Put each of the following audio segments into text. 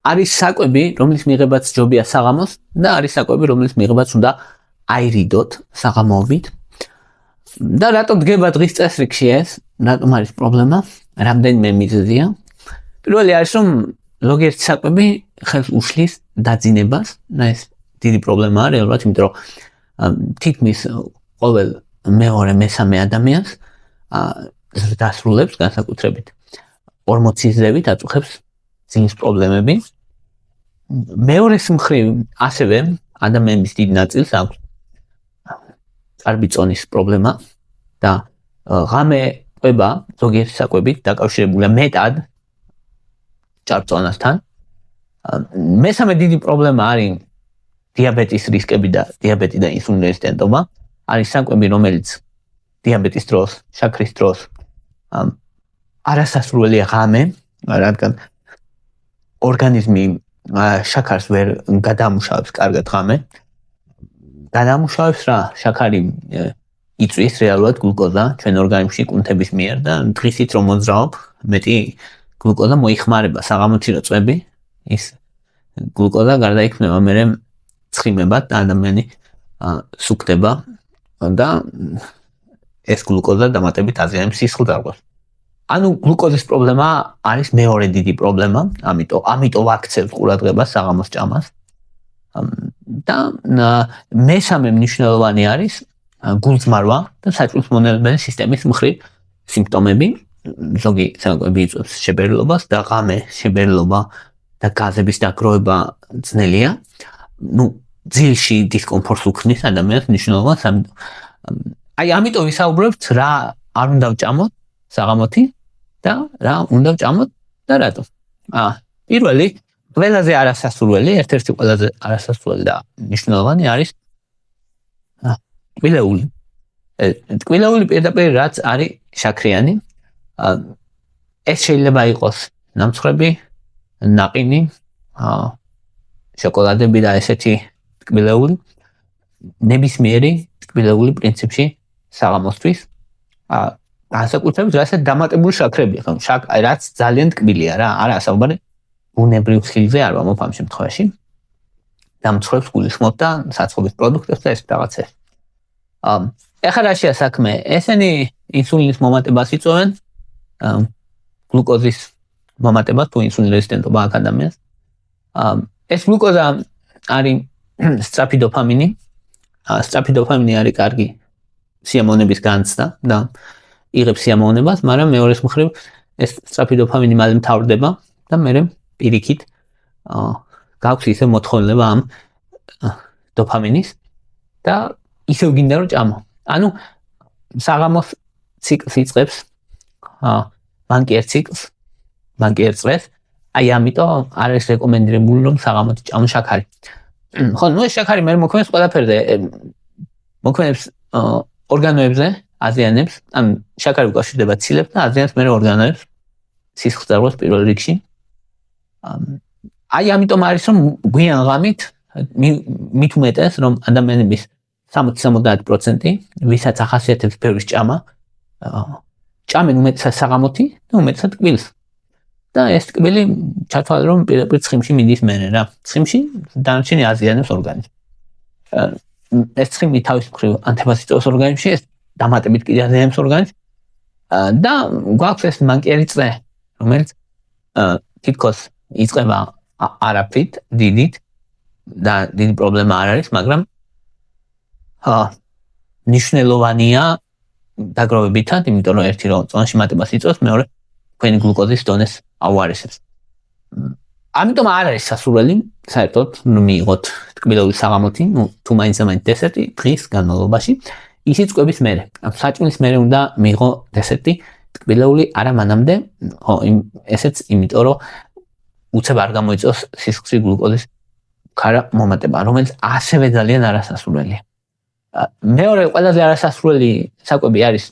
არის საკვები, რომლის მიღებაც ჯობია საღამოს და არის საკვები, რომლის მიღებაც უნდა აირიდოთ საღამოობით. და რატო დგება დღის წესრიგში ეს? რატომ არის პრობლემა? რამდენიმე მიზეზია. პირველი არის, რომ ზოგიერთი საკვები ხელს უშლის დაძინებას, და ეს დიდი პრობლემაა რეალურად, იმიტომ რომ თითქმის ყოველ მეორე მესამე ადამიანს დასრულებს განსაკუთრებით 40-ის ზევით აწუხებს ძინის პრობლემები. მეორეს მხრივ ასევე ადამიანების დიდ ნაწილს აქვს წარბი წონის პრობლემა და ღამე ყვება ზოგიერთი საკვებით დაკავშირებულია მეტად ჭარბწონასთან. მესამე დიდი პრობლემა არის დიაბეტის რისკები და დიაბეტი და ინსულინის რეზისტენტობა. არის საკვები, რომელიც დიაბეტის დროს, შაქრის დროს არასასრულელია ღამე, რადგან ორგანიზმი შაქარს ვერ გადამუშავებს კარგად ღამე. გადამუშავებს რა, შაქარი იწვის რეალურად გლუკოზა ჩვენ ორგანიზმში კუნთების მიერ და დღისით რომ მოძრაობ, მეტი გლუკოზა მოიხმარება საღამოთი რო წვები, ის გლუკოზა გარდაიქმნება მერე ცხიმებად და ადამიანი სუქდება და ეს გლუკოზა დამატებით აზიანებს სისხლძარღვას. ანუ გლუკოზის პრობლემა არის მეორე დიდი პრობლემა, ამიტომ ვაქცევს ყურადღებას საღამოს ჭამას. და მესამე მნიშვნელოვანი არის გულწმარვა და საჭმლის-მონელებელი სისტემის მხრივ სიმპტომები. ზოგი საკვები იწვევს შებერილობას და ღამე შებერილობა და გაზების დაგროვება ძნელია. ძილში დისკომფორტს უქმნის ადამიანს მნიშვნელობას. ამიტომ ვისაუბრებთ რა არ უნდა ვჭამოთ საღამოთი და რა უნდა ვჭამოთ და რატო. პირველი ყველაზე არასასურველი, ერთ-ერთი ყველაზე არასასურველი და მნიშვნელოვანი არის ტკბილეული. ტკბილეული პირდაპირ რაც არის შაქრიანი. ეს შეიძლება იყოს ნამცხრები, ნაყინი, შოკოლადები და ესეთი ტკბილეული. ნებისმიერი ტკბილეული პრინციპში საღამოსთვის. განსაკუთრებით რასაც დამატებული შაქრები, რაც ძალიან ტკბილია რა, არა საუბარი ბუნებრივ ხილზე არ ვამბობ ამ შემთხვევაში. დამცხრებს გულისხმობ და საწყობის პროდუქტებს და ეს რაღაცებს. ეხლა რაშია საქმე? ესენი ინსულინის მომატებას იწვევენ, გლუკოზის მომატებას თუ ინსულინის რეზისტენტობა აქვს ადამიანს. ეს გლუკოზა არის სწრაფი დოფამინი. სწრაფი დოფამინი არის კარგი სიამოვნების განცდა და იღებს სიამოვნებას, მაგრამ მეორეს მხრივ ეს სწრაფი დოფამინი მალე მთავრდება და მერე პირიქით გაქვს ისე მოთხოვნილება ამ დოფამინის და ისევ გინდა რომ ჭამო. ანუ საღამოს ციკლს იწყებს მან კი ერთ ციკლს, მან კი ერთ წრეს. ამიტომ არ არის რეკომენდირებული რომ საღამოთი ჭამო შაქარი. ხო, ეს შაქარი მე მოქმედებს ყველაფერზე. მოქმედებს ორგანოებზე, აზიანებს, შაქარი უკავშირდება ცილებს და აზიანებს მერე ორგანოებს სისხლძარღვას პირველ რიგში. ამიტომ არის რომ გვიან ღამით მით უმეტეს რომ ადამიანების 60-70% ვისაც ახასიათებს ბევრი ჭამა, ჭამენ უმეტესად საღამოთი და უმეტესად ტკბილს. და ეს ტკბილი ჩათვალე რომ პირდაპირ ცხიმში მიდის მერე რა. ცხიმში დანარჩენი აზიანებს ორგანიზმს. ეს ცხიმი თავის მხრივ ანთებას იწვევს ორგანიზმში, ეს დამატებით კიდე აზიანებს ორგანიზმს. და გვაქვს ეს მანკიერი წრე, რომელიც თითქოს იწყება არაფრით, დიდით და დიდი პრობლემა არ არის, მაგრამ ნიშნულოვანია დაგროვებითად, იმიტომ რომ ერთი რომ წონაში მატებას იწვევს, მეორე თქვენი გლუკოზის დონეს აუარესებს. ამიტომ არ არის სასურველი საერთოდ მიიღოთ ტკბილეული საღამოთი, თუ მაინც დესერტი დღის განმავლობაში, ისიც კვების მერე. საჭმლის მერე უნდა მიიღო დესერტი ტკბილეული არა მანამდე, ესეც იმიტომ რომ უცებ არ გამოიწვევს სისხლში გლუკოზის ქარა მომატება, რომელიც ასევე ძალიან არასასურველია. მეორე ყველაზე არასასურველი საკვები არის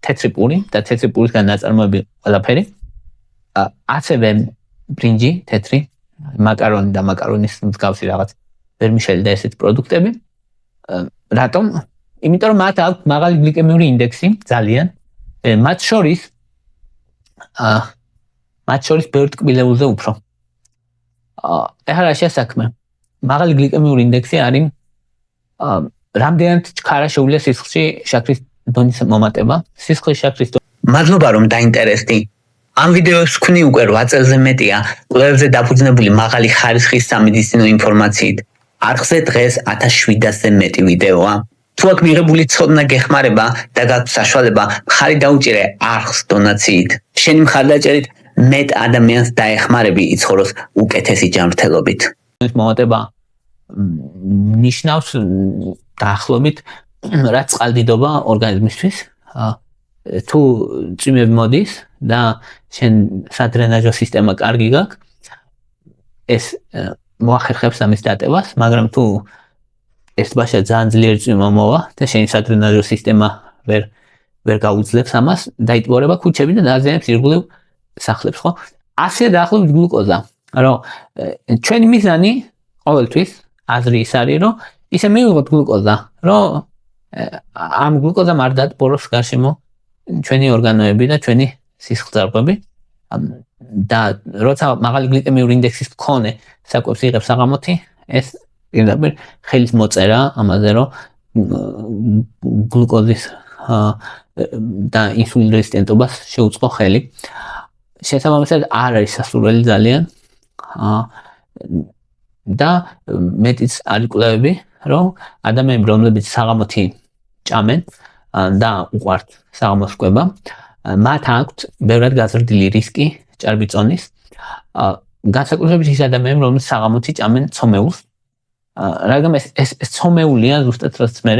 თეთრი პური და თეთრი პურისგან ნაწარმოები ყველაფერი. ასევე ბრინჯი, თეთრი, მაკარონი და მაკარონის მსგავსი რაღაც ვერმიშელი და ესეთი პროდუქტები. რატომ? იმიტომ რომ მათ აქვს მაღალი გლიკემიური ინდექსი, ძალიან. მათ შორის ბევრ ტკბილეულზე უფრო. ეხლა რა შესაქმე მაღალი გლიკემიური ინდექსი არის რამდენად ჩქარა შეუძლია სისხლში შაქრის დონის მომატება სისხლის შაქრის მადლობა რომ დაინტერესდი ამ ვიდეოს ვქნი უკვე 8 წელზე მეტია კვლევებზე დაფუძნებული მაღალი ხარისხის სამედიცინო ინფორმაციით არხზე დღეს 1700-ზე მეტი ვიდეოა თუ აქ მიღებული ცოდნა გეხმარება და გაქვს საშუალება მხარი დაუჭირე არხს დონაციით შენი მხარდაჭერით მეტ ადამიანს დაეხმარები იცხოვროს უკეთესი ჯანმრთელობით ეს მომატება ნიშნავს დაახლოებით რა წყალდიდობა ორგანიზმისთვის თუ წვიმები მოდის და შენ სადრენაჟო სისტემა კარგი გაქვს ეს მოახერხებს ამის დატევას მაგრამ თუ ეს ბაშა ძალიან ძლიერი წვიმა მოვა და შენი სადრენაჟო სისტემა ვერ გაუძლებს ამას დაიტბორება ქუჩები და დააზიანებს ირგვლივ სახლებს ხო ასე დაახლოებით გლუკოზა რომ ჩვენი მიზანი ყოველთვის აზრი ის არის რომ ისე მივიღოთ გლუკოზა რომ ამ გლუკოზამ არ დატბოროს გარშემო ჩვენი ორგანოები და ჩვენი სისხლძარღვები და როცა მაღალი გლიკემიური ინდექსის მქონე საკვებს იღებს საღამოთი ეს პირდაპირ ხელის მოწერა ამაზე რომ გლუკოზის და ინსულინ რეზისტენტობას შეუწყო ხელი შესაბამისად არ არის სასურველი ძალიან და მეტიც არის კვლევები რომ ადამიანები რომლებიც საღამოთი ჭამენ და უყვართ საღამოს კვება მათ აქვთ ბევრად გაზრდილი რისკი ჭარბიწონის განსაკუთრებით ის ადამიანები რომლებიც საღამოთი ჭამენ ცომეულს რადგან ეს ცომეულია ზუსტად რაც მე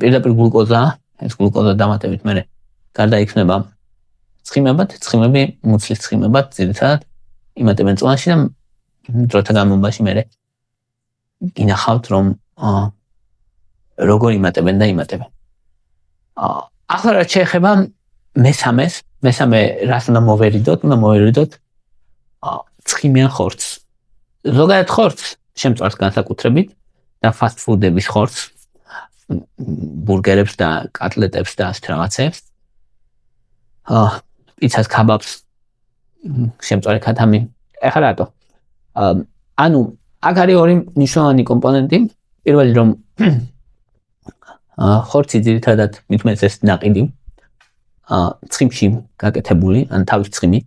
პირდაპირ გლუკოზაა ეს გლუკოზა დამატებით მე გარდაიქმნება ცხიმებად ცხიმები მუცლის ცხიმებად ძირითადად იმატებენ წვანში და დროთა განმავლობაში მე გინახავთ რომ როგორ იმატებენ და იმატებენ ახლა რაც შეეხება მესამე რას უნდა მოვერიდოთ ცხიმიან ხორცს ზოგადად ხორცს შემწვარს განსაკუთრებით და ფასტ ფუდების ხორცს ბურგერებს და კატლეტებს და ასეთ რაღაცებს პიცას ქაბაბს შემწვარი ქათამი ეხლა რატო ანუ აქ არის ორი მნიშვნელოვანი კომპონენტი პირველი რომ ხორცი ძირითადად მithumetes ეს ნაყიდი ცხიმში გაკეთებული ან თავის ცხიმი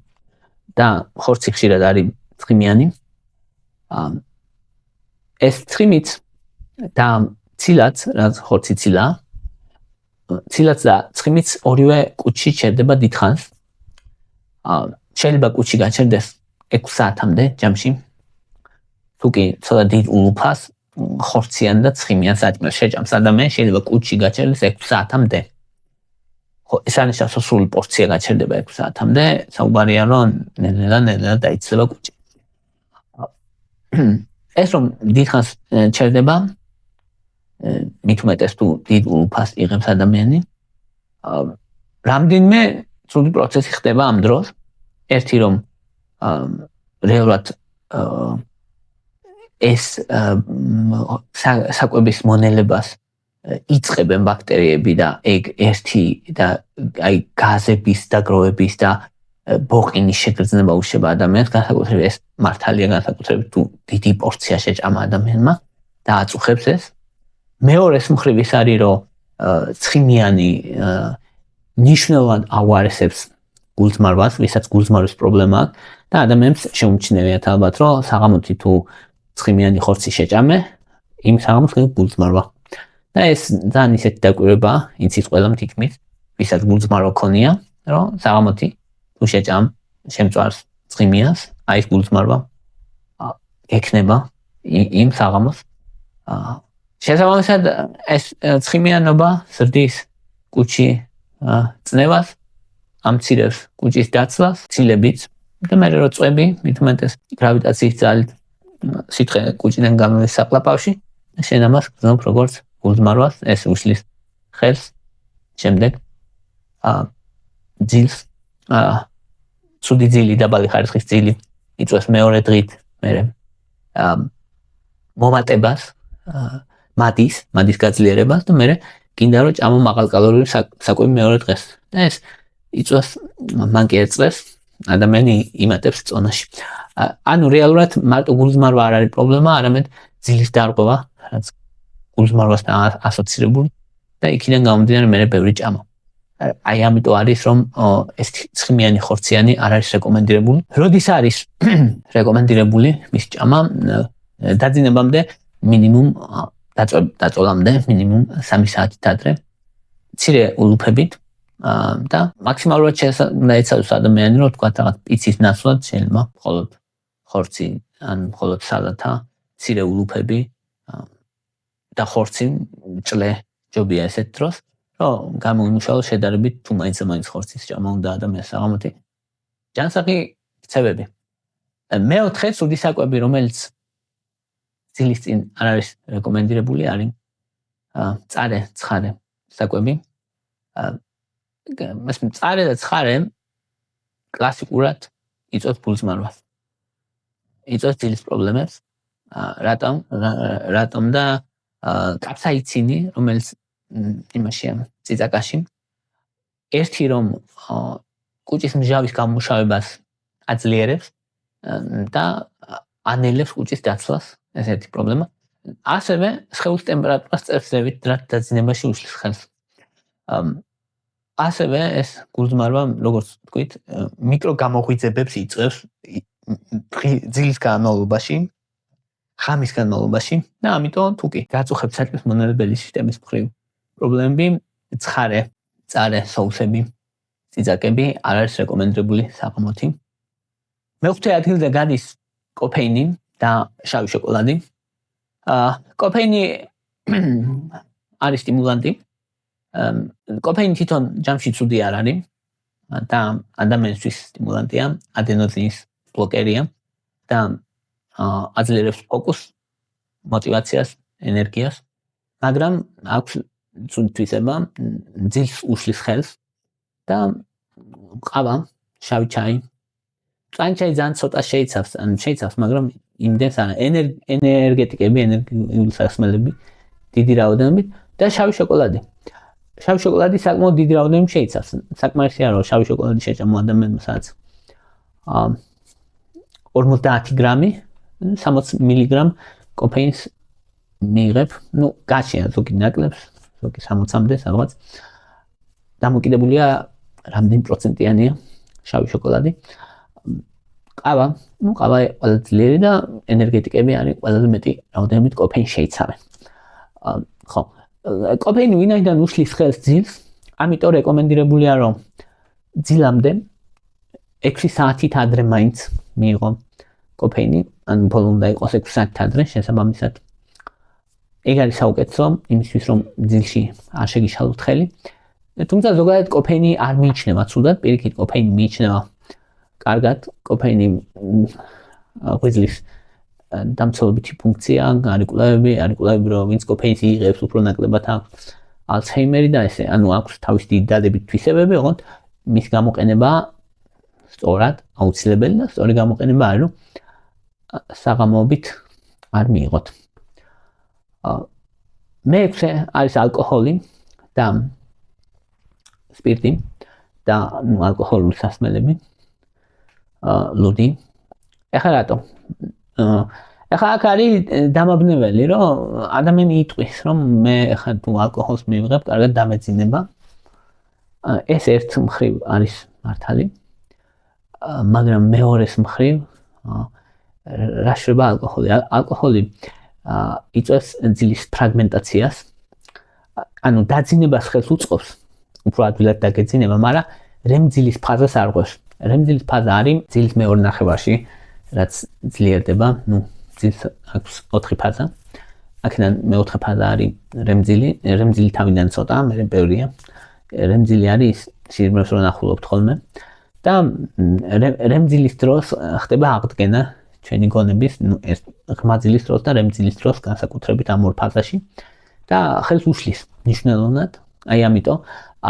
და ხორცი ხშირად არის ცხიმიანი ეს ცხიმიც და ცილაც რაც ხორცი ცილაც და ცხიმიც ორივე კუჭში ჩერდება დიდხანს შეიძლება კუჭში გაჩერდეს 6 საათამდე ჯამში თუკი ცოტა დიდ ულუფას ხორციან და ცხიმიან საჭმელს შეჭამს ადამიანი შეიძლება კუჭში გაჩერდეს 6 საათამდე ხო ეს ანიშნავს რომ სრული პორცია გაჩერდება 6 საათამდე საუბარია რომ ნელ-ნელა დაიცლება კუჭი ეს რომ დიდხანს ჩერდება მithumetes თუ დიდ ულუფას იღებს ადამიანი რამდენიმე ცუდი პროცესი ხდება ამ დროს ერთი რომ რეალურად ეს საკვების მონელებას იწყებენ ბაქტერიები და ეგ ერთი და აი გაზების დაგროვების და ბოყინის შეგრძნება უშება ადამიანს განსაკუთრებით ეს მართალია განსაკუთრებით თუ დიდი პორცია შეჭამა ადამიანმა და აწუხებს ეს მეორეს მხრივ ის არის რომ ცხიმიანი ნიშნულად ავარესებს გულწმარვას ვისაც გულწმარვის პრობლემა აქვს და ადამიანს შეუმჩნევიათ ალბათ რომ საღამოთი თუ ცხიმიანი ხორცი შეჭამე იმ საღამოს გულწმარვა და ეს ძალიან ისეთი დაკვირვებაა იცის ყველამ თითქმის ვისაც გულწმარვა ქონია რომ საღამოთი თუ შეჭამ შემწვარს ცხიმიანს აი ეს გულწმარვა ექნება იმ საღამოს შესაბამისად ეს ცხიმიანობა ზრდის კუჭი წნევას ამცირებს კუჭის დაცლას ცილებიც და მე რო წვები მithumetes გრავიტაციის ძალით სითხე კუჭიდან გამოდის საყლაპავში შენ ამას გზნობ როგორც გულწმარვას ეს უშლის ხელს შემდეგ ძილს ცუდი ძილი დაბალი ხარისხის ძილი იწვევს მეორე დღით მე მომატებას მადის გაძლიერებას და მე გინდა რომ ჭამო მაღალკალორიული საკვები მეორე დღეს და ეს იწვევს მან კი ეწევს ადამიანი იმატებს წონაში ანუ რეალურად მარტო გულისმარვა არ არის პრობლემა, არამედ ძილის დარღვევა, რაც გულისმარვასთან ასოცირებული და იქიდან გამომდინარე მე ბევრი ჭამა. აი ამიტომ არის რომ ეს ცხიმიანი ხორციანი არ არის რეკომენდირებული. როდის არის რეკომენდირებული მის ჭამა? დაძინებამდე მინიმუმ დაწოლამდე მინიმუმ 3 საათით ადრე. მცირე ულუფებით და მაქსიმალურად უნდა ეცადოს ადამიანი რომ თქვა რაღაც პიცის ნაცვლად შეიძლება მხოლოდ ხორცი ან მხოლოდ სალათა, მცირე ულუფები და ხორცი ჭლე ჯობია ესეთ დროს, რომ გამოიმუშაოს შედარებით თუ მაინც ხორცის ჭამა უნდა ადამიანს საღამოთი. ჯანსაღი ქცევები. მეოთხე სუდი საკვები, რომელიც ძილის წინ არ არის რეკომენდირებული, არის მწარე ცხარე საკვები. ეს მწარე და ცხარე კლასიკურად იწვევს გულისმარვას. იწვევს ძილის პრობლემებს. რატომ და კაფსაიცინი, რომელიც იმაშია წიწაკაში, ერთი რომ კუჭის მჟავის გამომუშავებას აძლიერებს და ანელებს კუჭის დაცვას, ეს ერთი პრობლემა. ასევე სხეულის ტემპერატურას წერს დაძინებაში უშლის ხელს. ასევე ეს გულისმარვა, როგორც ვთქვით, მიკროგამოღვიძებებს იწვევს ძილის განმავლობაში, ხამის განმავლობაში და ამიტომ თუ კი გაწუხებს საჭმლის მონელებელი სისტემის მხრივ პრობლემები, ცხარე, მწარე სოუსები, წიწაკები არ არის რეკომენდირებული საღამოთი. მეხუთე ადგილზე გადის კოფეინი და შავი შოკოლადი. კოფეინი არის სტიმულანტი. კოფეინი თვითონ ჯამში ცუდი არ არის და ადამიანისთვის სტიმულანტია, ადენოზინის ბლოკერია და აძლიერებს ფოკუსს, мотивაციას, ენერგიას, მაგრამ აქვს ცუდი თვისება, ძილს უშლის ხელს და ყავა, შავი ჩაი. მწვანე ჩაი ძალიან ცოტა შეიცავს, მაგრამ იმდენს არა, ენერგეტიკები, ენერგიული სასმელები დიდი რაოდენობით და შავი შოკოლადი. შავი შოკოლადი საკმაოდ დიდი რაოდენობით შეიცავს. საკმარისია რომ შავი შოკოლადი შეჭამო ადამიანმა სადაც 50 გრამი 60 მილიგრამ კოფეინს მიიღებ, გაშია ზოგი ნაკლებს, ზოგი 60-მდე სადღაც. დამოკიდებულია რამდენი პროცენტიანია შავი შოკოლადი. ყავა ყველა ძლიერი და ენერგეტიკები არის ყველაზე მეტი რაოდენობით კოფეინს შეიცავენ. ხო, კოფეინი ვინაიდან უშლის ხელს ძილს, ამიტომ რეკომენდირებულია რომ ძილამდე 6 საათით ადრე მაინც მიიღო კოფეინი, ან ბოლო უნდა იყოს 6 საათით ადრე შესაბამისად. ეგ არის საუკეთესო იმისთვის რომ ძილში არ შეგიშალოთ ხელი. თუმცა ზოგადად კოფეინი არ მიიჩნევა ცუდად, პირიქით კოფეინი მიიჩნევა კარგად, კოფეინი ღვიძლის დამცველობითი ფუნქცია, არის კვლევები, რომ ვინც კოფეინს იღებს, უფრო ნაკლებად აქვს ალცჰეიმერი და ესე, ანუ აქვს თავისი დიდი დადებით თვისებები, ოღონდ მის გამოყენება სწორად აუცილებელი და სწორი გამოყენება არის, რომ საღამოობით არ მიიღოთ. მეექვსე არის ალკოჰოლი და სპირტი და ალკოჰოლური სასმელები, ლუდი. ეხლა რატო? ეხლა აქ არის დამაბნეველი, რომ ადამიანი იტყვის, რომ მე ეხლა თუ ალკოჰოლს მივიღებ, კარგად დამეძინება. ეს ერთ მხრივ არის მართალი, მაგრამ მეორეს მხრივ რა შეება ალკოჰოლი? ალკოჰოლი იწვევს ძილის ფრაგმენტაციას, ანუ დაძინებას ხელს უწყობს, უფრო ადვილად დაგეძინება, მაგრამ რემძილის ფაზას არ ღვევს. რემძილის ფაზა არის ძილის მეორე ნახევარში, რაც ძლიერდება, ძილს აქვს 4 ფაზა. აქედან მეოთხე ფაზა არის რემძილი თავიდან ცოტა, მერე ბევრია. რემძილი არის სიღრმეს რო ნახულობთ ხოლმე და რემძილის დროს ხდება აღდგენა ჩვენი გონების, ეს ღრმა ძილის დროს და რემძილის დროს განსაკუთრებით ამ ორ ფაზაში და ხელს უშლის მნიშვნელოვნად. აი ამიტომ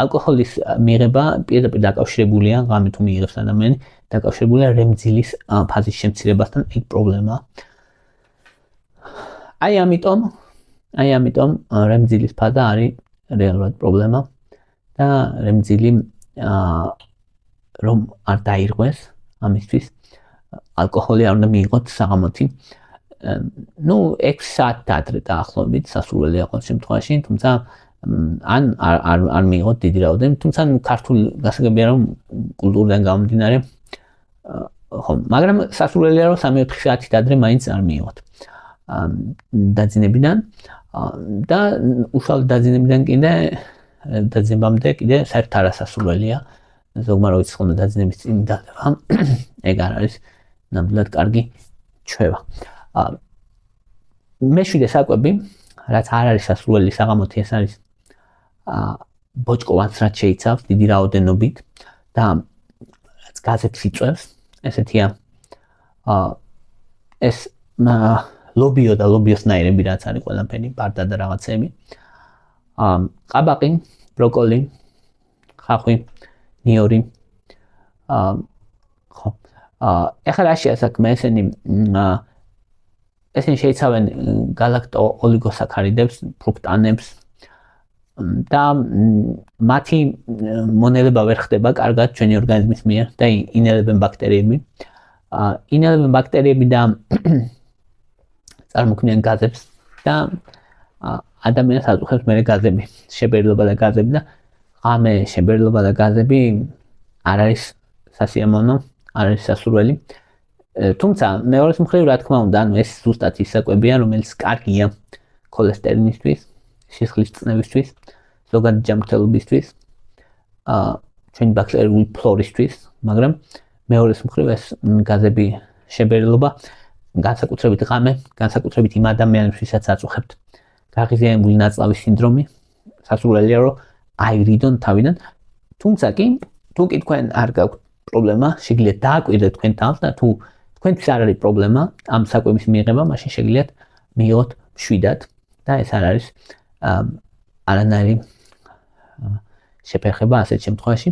ალკოჰოლის მიღება პირდაპირ დაკავშირებულია, ღამე თუ მიიღებს ადამიანი, დაკავშირებულია რემძილის ფაზის შემცირებასთან, ეგ პრობლემაა. აი ამიტომ რემძილის ფაზა არის რეალურად პრობლემა და რემძილი რომ არ დაირღვეს ამისთვის ალკოჰოლი არ უნდა მიიღოთ საღამოთი. ნუ 6 საათი ადრე დაახლოებით სასურველია ყოველ შემთხვევაში, თუმცა ან არ მიიღოთ დიდი რაოდენობით, თუმცა ქართულ გასაგებია რომ კულტურიდან გამომდინარე ხო, მაგრამ სასურველია რომ 3-4 საათით ადრე მაინც არ მიიღოთ. დაძინებიდან და უშუალოდ დაძინებიდან დაძინებამდე კიდე საერთოდ არასასურველია. ზოგმა რო იცის ხოლმე დაძინების წინ დადება, ეგ არ არის ნამდვილად კარგი ჩვევა. მეშვიდე საკვები, რაც არ არის სასურველი საღამოთი, ეს არის ბოჭკოვანს, რაც შეიცავს დიდი რაოდენობით და რაც გაზებს იწვევს, ესეთია ეს ლობიო და ლობიოსნაირები, რაც არის ყველაფერი, ბარდა და რაღაცები. ყაბაყი, ბროკოლი, ხახვი, ნიორი. ხო. ეხლა რაშია საქმე, ესენი შეიცავენ გალაქტო-ოლიგოსაქარიდებს, ფრუქტანებს და მათი მონელება ვერ ხდება კარგად ჩვენი ორგანიზმის მიერ და ინელებენ ბაქტერიები. ინელებენ ბაქტერიები და წარმოქმნიან გაზებს და ადამიანს აწუხებს მერე გაზები, შებერილობა და გაზები და ღამე შებერილობა და გაზები არ არის სასიამოვნო, არ არის სასურველი. თუმცა მეორეს მხრივ რა თქმა უნდა, ანუ ეს ზუსტად ის საკვებია, რომელიც კარგია ქოლესტერინისთვის, სისხლის წნევისთვის, ზოგადი ჯანმრთელობისთვის, ჩვენი ბაქტერიული ფლორისთვის, მაგრამ მეორეს მხრივ ეს გაზები შებერილობა განსაკუთრებით ღამე, განსაკუთრებით იმ ადამიანებს, ვისაც აწუხებთ გაღიზიანებული ნაწლავის სინდრომი, სასურველია რომ აირიდონ თავიდან, თუმცა კი თუ კი თქვენ არ გაქვთ პრობლემა, შეგიძლიათ დააკვირდეთ თქვენ თავს და თუ თქვენთვის არ არის პრობლემა ამ საკვების მიღება, მაშინ შეგიძლიათ მიიღოთ მშვიდად და ეს არ არის არანაირი შეფერხება ასეთ შემთხვევაში.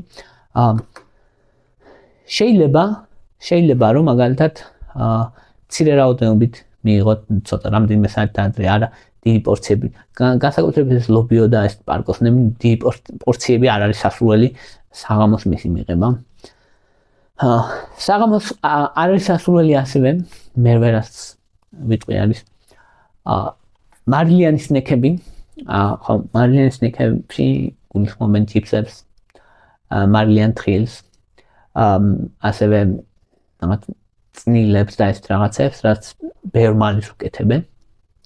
შეიძლება რომ მაგალითად მცირე რაოდენობით მიიღოთ ცოტა რამდენიმე საათი ადრე, არა დიდი პორციები. განსაკუთრებით ეს ლობიო და ეს პარკოსნები, დიდი პორციები არ არის სასურველი საღამოს მისი მიღება. საღამოს არ არის სასურველი ასევე, მერვე რაც ვიტყვი არის მარილიანის ნექები. ხო, მარილიანის ნექებში გულისხმობენ ჩიპსებს, მარილიან თხილს, ასევე რაღაც წნილებს და ეს რაღაცებს, რაც ბევრ მარილს უკეთებენ,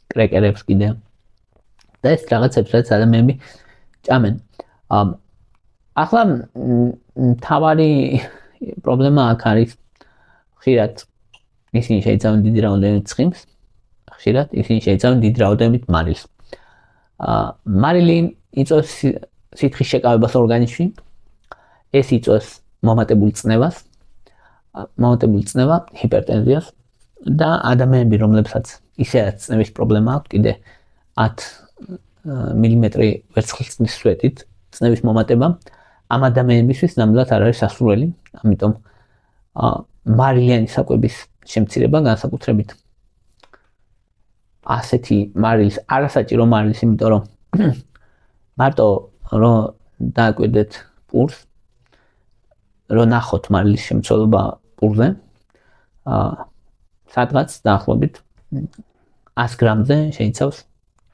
კრეკერებს კიდე და ეს რაღაცებს, რაც ადამიანები ჭამენ. ახლა მთავარი პრობლემა აქ არის ხშირად ისინი შეიცავენ დიდი რაოდენობით ცხიმს, ხშირად ისინი შეიცავენ დიდი რაოდენობით მარილს. მარილი იწვევს სითხის შეკავებას ორგანიზმში, ეს იწვევს მომატებულ წნევას, ჰიპერტენზიას და ადამიანები, რომლებსაც ისედაც წნევის პრობლემა აქვს, კიდე 10 მილიმეტრი ვერცხლისწყლის სვეტით წნევის მომატება, ამ ადამიანებისთვის ნამდვილად არ არის სასურველი, ამიტომ მარილიანი საკვების შემცირება განსაკუთრებით ასეთი მარილის, არასაჭირო მარილის, იმიტომ რომ მარტო რომ დააკვირდეთ პურს, რომ ნახოთ მარილის შემცველობა პურზე, სადღაც დაახლოებით 100 გრამზე შეიცავს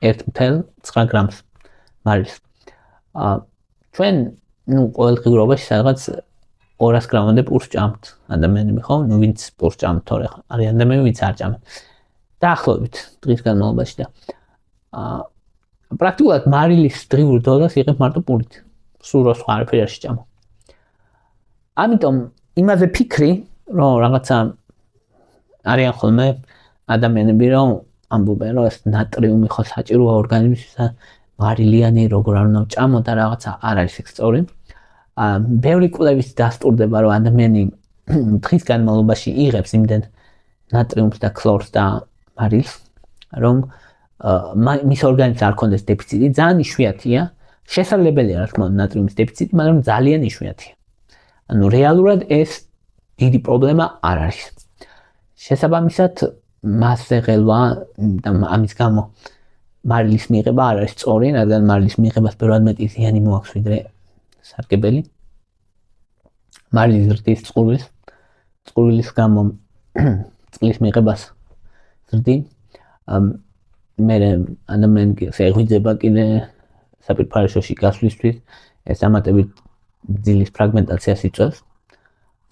1.9 გრამს მარილს. ჩვენ ყოველ დღიურობაში სადღაც 200 გრამამდე პურს ჭამთ ადამიანები, ხო? ვინც პურს ჭამთ, თორე არის ადამიანები, ვინც არ ჭამენ. დაახლოებით დღის განმავლობაში და პრაქტიკულად მარილის დღიურ დოზას იღებ მარტო პურით. სულ რა სხვა არაფერი არ შეჭამა. ამიტომ იმაზე ფიქრი, რომ რაღაცა არიან ხოლმე ადამიანები, რომ ამბობენ, რომ ეს ნატრიუმი ხო საჭიროა ორგანიზმისთვის და მარილიანი როგორ არ უნდა ჭამო და რაღაცა არ არის ეს სწორი. ბევრი კვლევის დასტურდება, რომ ადამიანი დღის განმავლობაში იღებს იმდენ ნატრიუმს და ქლორს და მარილს, რომ მის ორგანიზმს არ ქონდეს დეფიციტი, ძალიან იშვიათია, შესაძლებელია რა თქმა უნდა ნატრიუმის დეფიციტი, მაგრამ ძალიან იშვიათია. ანუ რეალურად ეს დიდი პრობლემა არ არის. შესაბამისად, მასზე ღელვა და ამის გამო მარილის მიღება არ არის სწორი, რადგან მარილის მიღებას ბევრად მეტი ზიანი მოაქვს ვიდრე სარგებელი. მარილის ზრდის წყურვილის გამო წყლის მიღებას ზრდი. მე ადამიანს ეღვიძება კიდე საპირფარეშოში გასვლისთვის ეს დამატებით ძილის ფრაგმენტაციას იწვევს.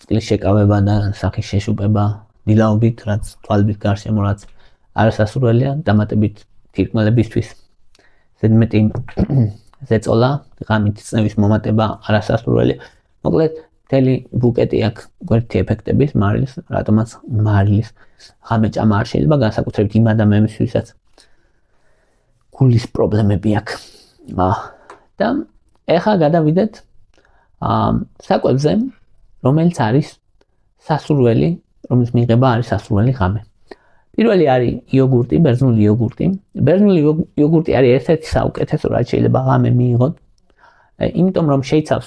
წყლის შეკავება და სახის შეშუპება დილაობით, რაც თვალების გარშემო რაც არასასურველია, დამატებით თირკმელებისთვის ზედმეტი ზეწოლა, ღამით წნევის მომატება არასასურველია. მოკლედ, მთელი ბუკეტი აქვს გვერდითი ეფექტების, მარილის, რატომაც მარილის ღამეჭამა არ შეიძლება, განსაკუთრებით იმ ადამიანებს, ვისაც გულის პრობლემები აქვს. და ეხლა გადავიდეთ საკვებზე, რომელიც არის სასურველი, რომლის მიღება არის სასურველი ღამე. პირველი არის იოგურტი, ბერძნული იოგურტი. ბერძნული იოგურტი არის ერთ-ერთი საუკეთესო, რაც შეიძლება ღამე მიიღოთ, იმიტომ რომ შეიცავს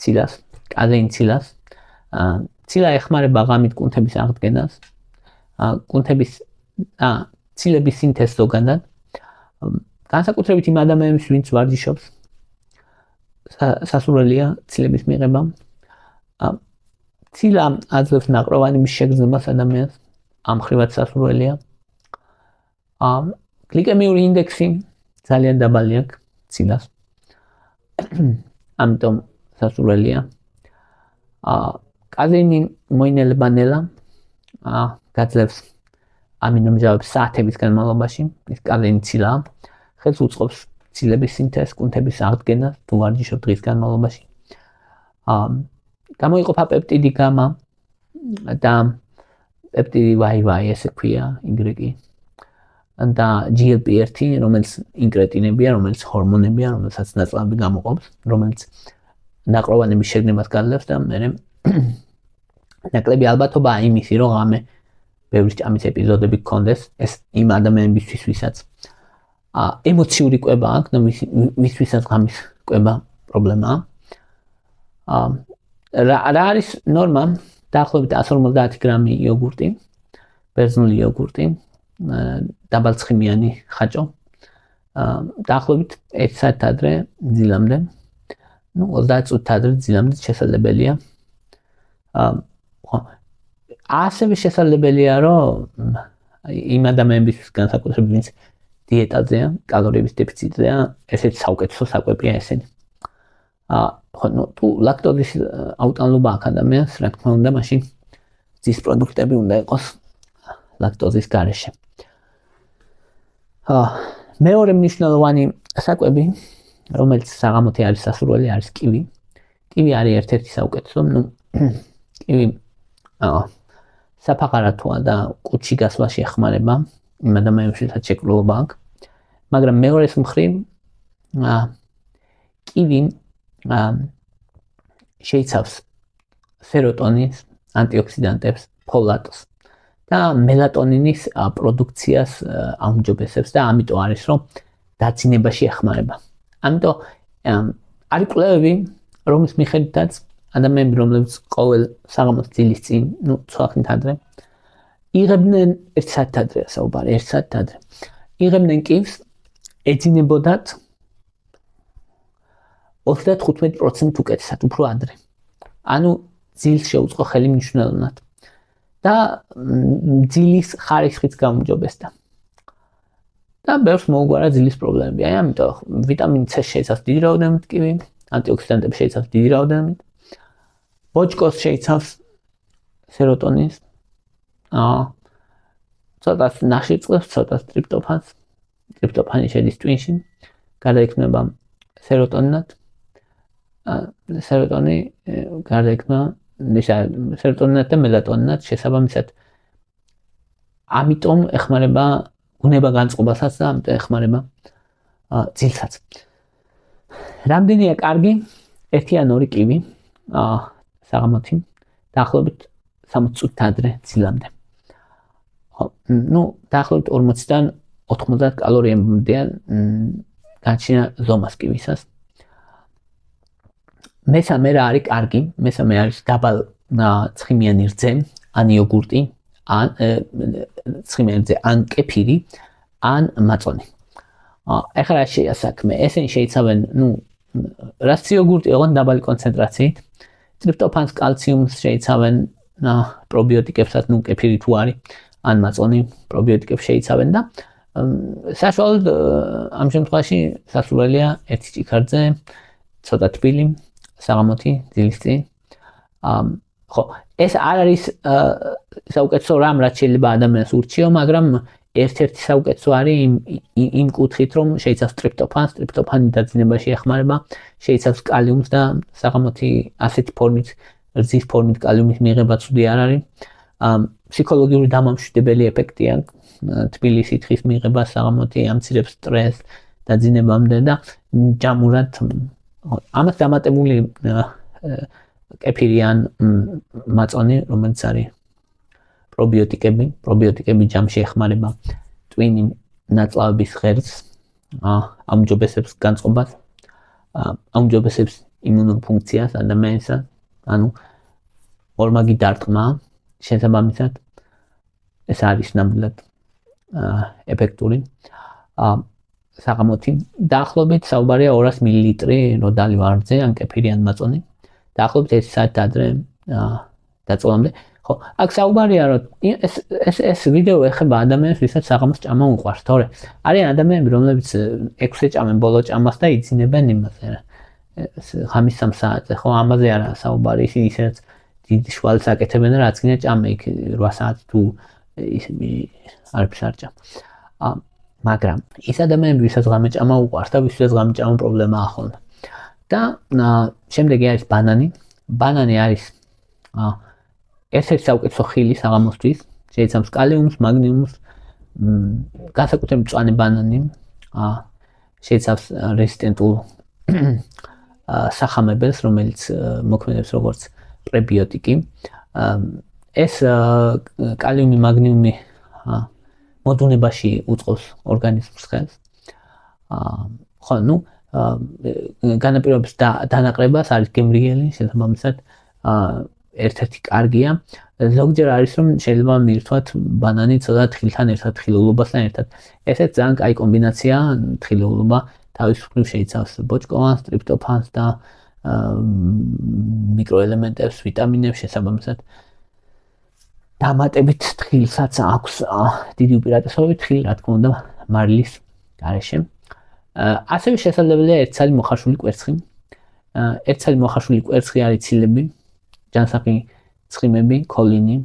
ცილას, კაზეინ ცილას. ცილა ეხმარება ღამით კუნთების აღდგენას, კუნთების ცილების სინთეზს ზოგადად. განსაკუთრებით იმ ადამიანებს, ვინც ვარჯიშობს, სასურველია ცილების მიღება. ცილა აძლევს ნაყროვანების შეგრძნებას ადამიანს, ამ ხრივაც სასურველია. გლიკემიური ინდექსი ძალიან დაბალი აქვს ცილას. ამიტომ სასურველია. კაზეინი მოინელება ნელა, გაძლევს ამინომჟავებს საათების განმავლობაში, ის კაზეინი ცილა, ხელს უწყობს ცილების სინთეზს, კუნთების აღდგენას, თუ ვარჯიშობ დღის განმავლობაში. გამოიყოფა პეპტიდი გამა და პეპტიდი Y ესე ქვია, Y. და GLP-1, რომელიც ინკრეტინებია, რომელიც ჰორმონებია, რომელსაც ნაწლავები გამოყოფს, რომელიც ნაყროვანების შეგნებას გაძლევს და მე ნაკლები ალბათობაა იმისი, რომ ღამე ბევრი ჭამის ეპიზოდები გქონდეს, ეს იმ ადამიანებისთვის, ვისაც ემოციური კვება აქვს და ვისაც ღამის კვება პრობლემაა. რა არის ნორმა? დაახლოებით 150 გრამი იოგურტი, ბერძნული იოგურტი, დაბალცხიმიანი ხაჭო. დაახლოებით 1 საათი ადრე ძილამდე, 30 წუთი ადრე ძილამდე შესაძლებელია. ასევე შესაძლებელია, რომ იმ ადამიანებისთვის განსაკუთრებით, ვინც დიეტაზეა, კალორიების დეფიციტზეა, ესეც საუკეთესო საკვებია ესენი. თუ ლაქტოზის აუტანლობა აქვს ადამიანს, რა თქმა უნდა, მაშინ ძის პროდუქტები უნდა იყოს ლაქტოზის გარეშე. მეორე მნიშვნელოვანი საკვები, რომელიც საღამოთი არის სასურველი, არის კივი. კივი არის ერთ-ერთი საუკეთესო, კივი საფახარათოა და კუჩი გასვლაში ეხმარება იმ ადამიანებს, ვისაც შეკრულობა აქვს. მაგრამ მეორეს მხრივ კივი შეიცავს სეროტონინს, ანტიოქსიდანტებს, ფოლატს და მელატონინის პროდუქციას აუმჯობესებს და ამიტომ არის, რომ დაცინებაში ეხმარება. ამიტომ არის კვლევები, რომლის მიხედვითაც ადამიანები, რომლებიც ყოველ საღამოს ძილის წინ, ცვახნით ადრე, იღებდნენ 1 საათი ადრე, საუბარი 1 საათი ადრე. იღებდნენ კივს, ეძინებოდათ 35% უკეთესად, უფრო ადრე. ანუ ძილს შეუწყო ხელი მნიშვნელოვნად. და ძილის ხარისხიც გაუმჯობესდა. და ბევრს მოუგვარა ძილის პრობლემები. აი ამიტომ ვიტამინ C შეიცავს დიდი რაოდენობით კივი, ანტიოქსიდანტები შეიცავს დიდი რაოდენობით. ბოჭკოს შეიცავს სეროტონინს. ცოტას ნახშირწყლებს, ცოტას ტრიპტოფანს. ტრიპტოფანი შედის ტვინში, გადაიქმნება სეროტონინად. სეროტონი გარდაიქმნება სეროტონინად და მელატონინად შესაბამისად. ამიტომ ეხმარება უნება განწყობასაც და ამიტომ ეხმარება ძილსაც. რამდენია კარგი? 1 ან 2 კივი საღამოთი, დაახლოებით 60 წუთი ადრე ძილამდე. დაახლოებით 40-დან 90 კალორიამდეა გაჩენა ზომას კივისას. მესამე რა არის კარგი? მესამე არის დაბალ ცხიმიანი რძე, ან იოგურტი, ან ცხიმიანი რძე, ან კეფირი, ან მაწონი. ეხლა რა შეია საქმე? ესენი შეიცავენ, რაც იოგურტი ოღონდ დაბალი კონცენტრაციით, ტრიპტოფანს, კალციუმს შეიცავენ პრობიოტიკებსაც, კეფირი თუ არის, ან მაწონი პრობიოტიკებს შეიცავენ და საშუალოდ ამ შემთხვევაში სასურველია ერთი ჭიქარზე ცოტა თბილი საღამოთი დილის წინ. ხო, ეს არ არის საუკეთესო რამ, რაც შეიძლება ადამიანს ურჩიო, მაგრამ ერთ-ერთი საუკეთესო არის იმ კუთხით, რომ შეიცავს ტრიპტოფანს, ტრიპტოფანი დაძინებაში ეხმარება, შეიცავს კალიუმს და საღამოთი ასეთი ფორმით, რძის ფორმით კალიუმის მიღება ცუდი არ არის. ფსიქოლოგიური დამამშვიდებელი ეფექტია თბილი სითხის მიღება საღამოთი ამცირებს სტრესს დაძინებამდე და ჯამურად ამას დამატებული კეფირი ან მაწონი, რომელიც არის პრობიოტიკები ჯამში ეხმარება ტვინი ნაწლავების ღერძს, აუმჯობესებს განწყობას, აუმჯობესებს იმუნურ ფუნქციას ადამიანისა, ანუ ორმაგი დარტყმა შესაბამისად ეს არის ნამდვილად ეფექტური. საღამოთი დაახლოებით საუბარია 200 მილილიტრი როდალი ვარდზე ან კეფირი ან მაწონი. დაახლოებით 1 საათი ადრე დაწოლამდე. ხო, აქ საუბარია რომ ეს ვიდეო ეხება ადამიანებს, ვისაც საღამოს ჭამა უყვარს, თორე არიან ადამიანები, რომლებიც 6-ზე ჭამენ ბოლო ჭამას და იძინებენ იმაზე. ხამის 3 საათზე, ხო, ამაზე არა საუბარი, ისინი ისედაც დიდი შვალს აკეთებენ და რაც გინდა ჭამე იქ 8 საათი თუ ისინი არაფერს არ ჭამ. მაგრამ ის ადამიანები, ვისაც ღამე ჭამა უყვარს და ვისაც ღამე ჭამა პრობლემაა ხოლმე. და შემდეგი არის ბანანი. ბანანი არის ერთ-ერთი საუკეთესო ხილი საღამოსთვის, შეიცავს კალიუმს, მაგნიუმს, განსაკუთრებით მწვანე ბანანი, შეიცავს რეზისტენტულ სახამებელს, რომელიც მოქმედებს როგორც პრებიოტიკი. ეს კალიუმი, მაგნიუმი მოდუნებაში უწყობს ორგანიზმს ხელს. ხო, განაპირობებს დანაყრებას არის გემრიელი, შესაბამისად ერთ-ერთი კარგია. ზოგჯერ არის რომ შეიძლება მიირთვათ ბანანი ცოტა თხილთან ერთად, თხილულობასთან ერთად. ესეც ძალიან კაი კომბინაცია, თხილულობა თავის მხრივ შეიცავს ბოჭკოვანს, ტრიპტოფანს და მიკროელემენტებს, ვიტამინებს შესაბამისად. დამატებით თხილსაც აქვს დიდი უპირატესობები, თხილი რა თქმა უნდა მარილის გარეშე. ასევე შესაძლებელია ერთცალი მოხარშული კვერცხი. ერთცალი მოხარშული კვერცხი არის ცილები, ჯანსაღი ცხიმები, ქოლინი,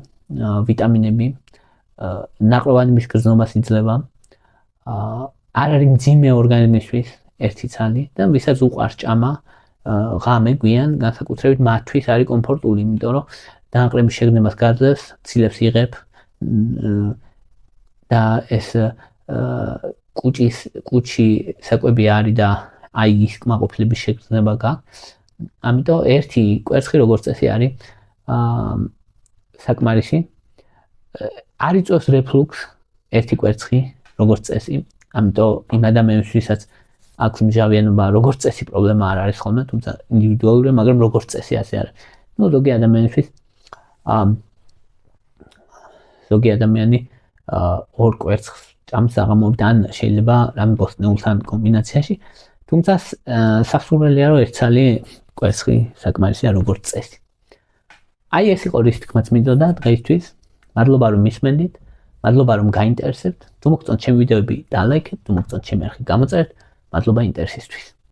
ვიტამინები, ნაყროვანების გრძნობას იძლევა. არ არის მძიმე ორგანიზმისთვის ერთი ცალი და ვისაც უყვარს ჭამა ღამე გვიან, განსაკუთრებით მათთვის არის კომფორტული, იმიტომ რომ დანაყრების შეგნებას გაძლევს, ცილებს იღებ და ეს კუჭი საკვები არის და აი ის კმაყოფილების შეგრძნება გაქვს. ამიტომ ერთი კვერცხი როგორც წესი არის საკმარისი. არ იწვევს რეფლუქსს ერთი კვერცხი როგორც წესი. ამიტომ იმ ადამიანებს, ვისაც აქვს მჟავიანობა, როგორც წესი პრობლემა არ არის ხოლმე, თუმცა ინდივიდუალურია, მაგრამ როგორც წესი ასე არის. ზოგი ადამიანისთვის ზოგი ადამიანი ორ კვერცხს ჭამს საღამოდან, შეიძლება რამე ბოსტნეულთან კომბინაციაში, თუმცა სასურველია რომ ერთცალი კვერცხი საკმარისია როგორც წესი. აი ეს იყო რის თქმაც მინდოდა დღეისთვის. მადლობა რომ მისმენდით, მადლობა რომ გაინტერესებთ. თუ მოგწონთ ჩემი ვიდეოები, დალაიქეთ, თუ მოგწონთ ჩემი არხი გამოწერეთ. მადლობა ინტერესისთვის.